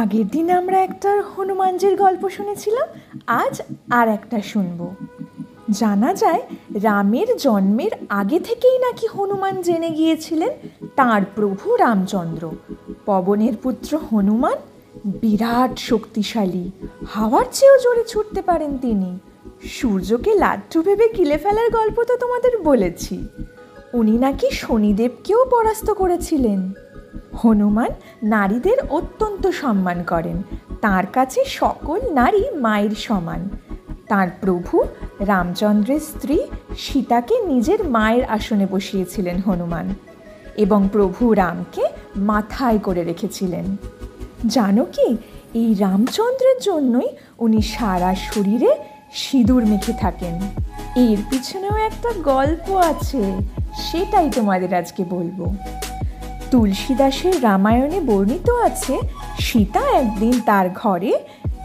আগের দিন আমরা একটা হনুমানজির গল্প শুনেছিলাম, আজ আর একটা শুনব। জানা যায় রামের জন্মের আগে থেকেই নাকি হনুমান জেনে গিয়েছিলেন তাঁর প্রভু রামচন্দ্র পবনের পুত্র হনুমান বিরাট শক্তিশালী, হাওয়ার চেয়েও জোরে ছুটতে পারেন তিনি। সূর্যকে লাট্টু ভেবে গিলে ফেলার গল্প তো তোমাদের বলেছি। উনি নাকি শনিদেবকেও পরাস্ত করেছিলেন। হনুমান নারীদের অত্যন্ত সম্মান করেন, তার কাছে সকল নারী মায়ের সমান। তার প্রভু রামচন্দ্রের স্ত্রী সীতাকে নিজের মায়ের আসনে বসিয়েছিলেন হনুমান, এবং প্রভু রামকে মাথায় করে রেখেছিলেন। জানো কি, এই রামচন্দ্রের জন্যই উনি সারা শরীরে সিঁদুর মেখে থাকেন। এর পিছনেও একটা গল্প আছে, সেটাই তোমাদের আজকে বলবো। তুলসীদাসের রামায়ণে বর্ণিত আছে, সীতা একদিন তার ঘরে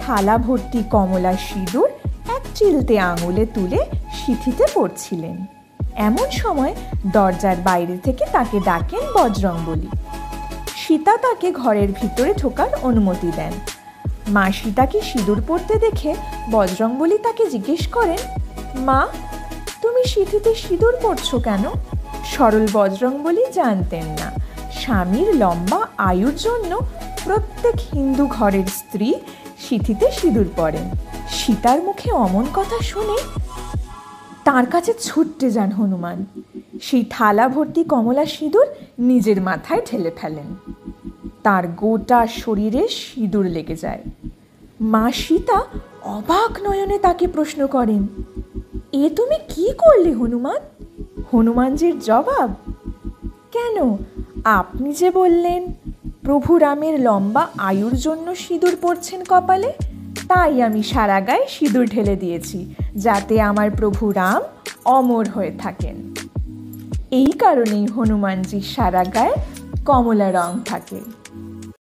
থালা ভর্তি কমলা সিঁদুর এক চিলতে আঙুলে তুলে সিঁথিতে পড়ছিলেন। এমন সময় দরজার বাইরে থেকে তাকে ডাকেন বজরংবলী। সীতা তাকে ঘরের ভিতরে ঢোকার অনুমতি দেন। মা সীতাকে সিঁদুর পড়তে দেখে বজরংবলী তাকে জিজ্ঞেস করেন, মা, তুমি সিঁথিতে সিঁদুর পড়ছো কেন? সরল বজরংবলী জানতেন না, স্বামীর লম্বা আয়ুর জন্য প্রত্যেক হিন্দু ঘরের স্ত্রী সিঁথিতে সিঁদুর পরেন। সীতার মুখে অমন কথা শুনে তার কাছে ছুটতে যান হনুমান। সেই থালা ভর্তি কমলা সিঁদুর নিজের মাথায় ঢেলে ফেলেন। তার গোটা শরীরে সিঁদুর লেগে যায়। মা সীতা অবাক নয়নে তাকে প্রশ্ন করেন, এ তুমি কি করলে হনুমান? হনুমানজির জবাব, কেন, আপনি যে বললেন প্রভু রামের লম্বা আয়ুর জন্য সিঁদুর পরছেন কপালে, তাই আমি সারা গায়ে সিঁদুর ঢেলে দিয়েছি, যাতে আমার প্রভু রাম অমর হয়ে থাকেন। এই কারণেই হনুমানজির সারা গায়ে কমলা রং থাকে।